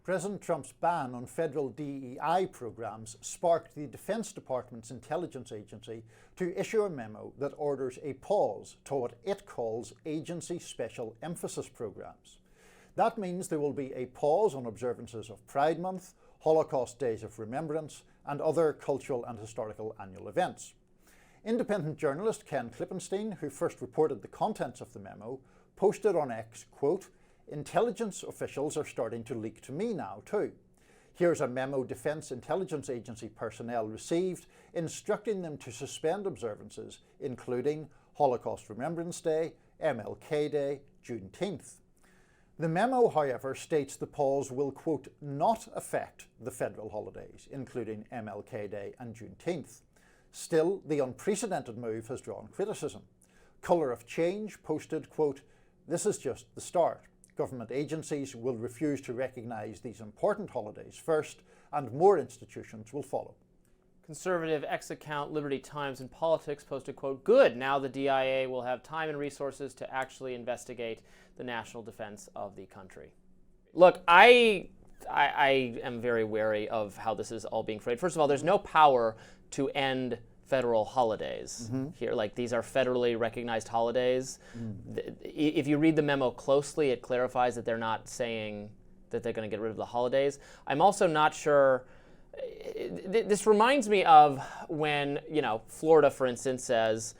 President Trump's ban on federal DEI programs sparked the Defense Department's intelligence agency to issue a memo that orders a pause to what it calls agency special emphasis programs. That means there will be a pause on observances of Pride Month, Holocaust Days of Remembrance, and other cultural and historical annual events. Independent journalist Ken Klippenstein, who first reported the contents of the memo, posted on X, quote, "Intelligence officials are starting to leak to me now too. Here's a memo Defense Intelligence Agency personnel received instructing them to suspend observances, including Holocaust Remembrance Day, MLK Day, Juneteenth." The memo, however, states the pause will, quote, "not affect the federal holidays, including MLK Day and Juneteenth." Still, the unprecedented move has drawn criticism. Colour of Change posted, quote, "This is just the start. Government agencies will refuse to recognise these important holidays first, and more institutions will follow." Conservative X-account Liberty Times and Politics posted, quote, "Good, now the DIA will have time and resources to actually investigate the national defense of the country." Look, I am very wary of how this is all being framed. First of all, there's no power to end federal holidays here. Like, these are federally recognized holidays. If you read the memo closely, it clarifies that they're not saying that they're going to get rid of the holidays. I'm also not sure. This reminds me of when, Florida, for instance, says,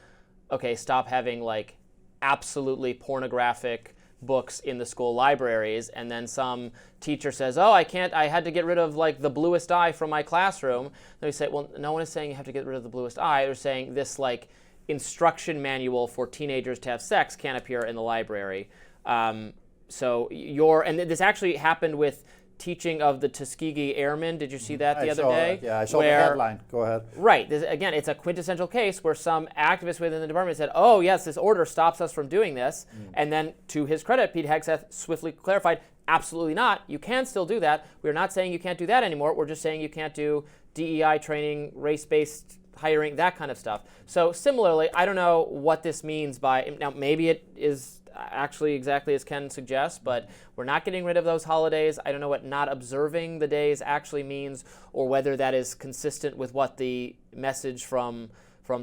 okay, stop having like absolutely pornographic books in the school libraries, and then some teacher says, oh, I had to get rid of like The Bluest Eye from my classroom. Then we say, well, no one is saying you have to get rid of The Bluest Eye. They're saying this like instruction manual for teenagers to have sex can't appear in the library. And this actually happened with teaching of the Tuskegee Airmen. Did you see that the other day? Yeah, I saw the headline. Go ahead. Right. Again, it's a quintessential case where some activist within the department said, oh, yes, this order stops us from doing this. And then, to his credit, Pete Hegseth swiftly clarified, absolutely not. You can still do that. We're not saying you can't do that anymore. We're just saying you can't do DEI training, race-based hiring, that kind of stuff. So similarly, I don't know what this means by, now maybe it is actually exactly as Ken suggests, but we're not getting rid of those holidays. I don't know what not observing the days actually means, or whether that is consistent with what the message from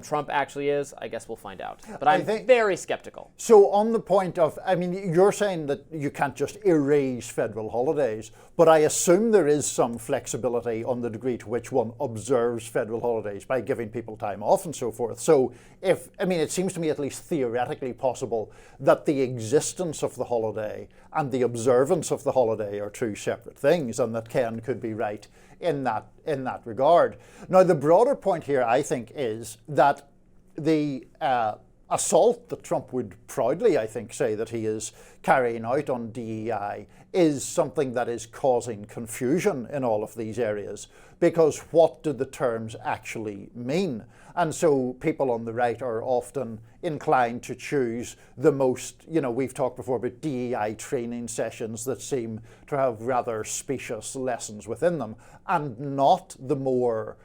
Trump actually is. I guess we'll find out. But I'm very skeptical. So on the point of, you're saying that you can't just erase federal holidays, but I assume there is some flexibility on the degree to which one observes federal holidays by giving people time off and so forth. So it seems to me at least theoretically possible that the existence of the holiday and the observance of the holiday are two separate things, and that Ken could be right in that regard. Now, the broader point here, I think, is that the assault that Trump would proudly, I think, say that he is carrying out on DEI is something that is causing confusion in all of these areas, because what do the terms actually mean? And so people on the right are often inclined to choose the most, we've talked before about DEI training sessions that seem to have rather specious lessons within them, and not the more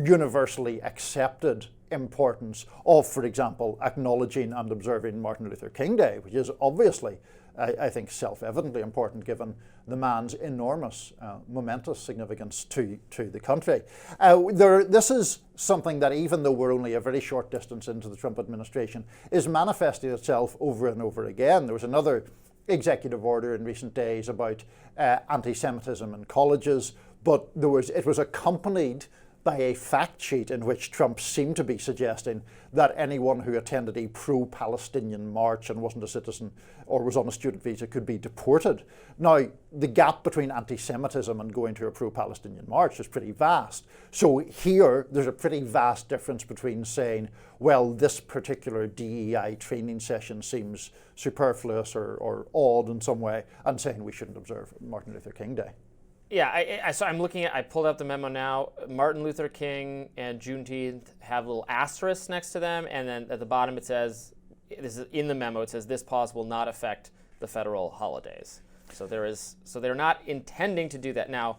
universally accepted importance of, for example, acknowledging and observing Martin Luther King Day, which is obviously, I think, self-evidently important given the man's enormous, momentous significance to the country. This is something that, even though we're only a very short distance into the Trump administration, is manifesting itself over and over again. There was another executive order in recent days about anti-Semitism in colleges, but it was accompanied by a fact sheet in which Trump seemed to be suggesting that anyone who attended a pro-Palestinian march and wasn't a citizen or was on a student visa could be deported. Now, the gap between anti-Semitism and going to a pro-Palestinian march is pretty vast. So here, there's a pretty vast difference between saying, well, this particular DEI training session seems superfluous or odd in some way, and saying we shouldn't observe Martin Luther King Day. Yeah, so I'm looking at, I pulled up the memo now. Martin Luther King and Juneteenth have little asterisks next to them, and then at the bottom it says, this is in the memo, it says this pause will not affect the federal holidays. So they're not intending to do that. Now,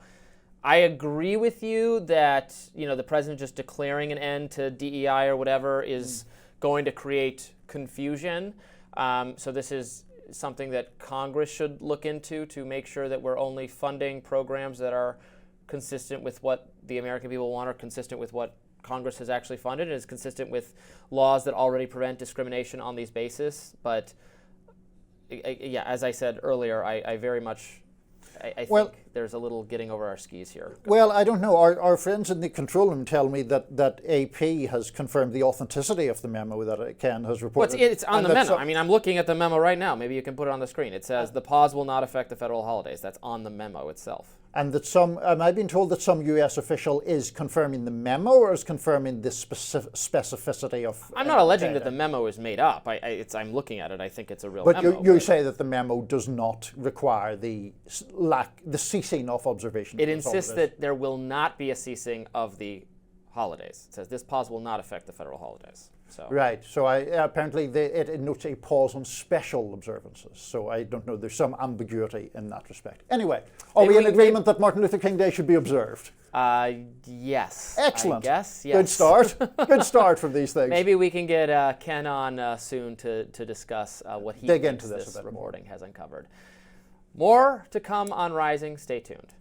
I agree with you that, the president just declaring an end to DEI or whatever is going to create confusion. So this is something that Congress should look into to make sure that we're only funding programs that are consistent with what the American people want, or consistent with what Congress has actually funded, and is consistent with laws that already prevent discrimination on these bases. But yeah, as I said earlier, I very much, I think there's a little getting over our skis here. Well, I don't know. Our friends in the control room tell me that AP has confirmed the authenticity of the memo that Ken has reported. Well, it's on the memo. I mean, I'm looking at the memo right now. Maybe you can put it on the screen. It says the pause will not affect the federal holidays. That's on the memo itself. And that some, am I being told that some U.S. official is confirming the memo, or is confirming the specificity of? I'm not alleging that the memo is made up. I'm looking at it. I think it's a real memo. But you say that the memo does not require the ceasing of observation. It insists that there will not be a ceasing of the holidays. It says this pause will not affect the federal holidays. So. Right. So apparently it notes a pause on special observances. So I don't know. There's some ambiguity in that respect. Anyway, are we in agreement that Martin Luther King Day should be observed? Yes. Excellent. I guess, yes. Good start. Good start from these things. Maybe we can get Ken on soon to discuss what he thinks this reporting has uncovered. More to come on Rising. Stay tuned.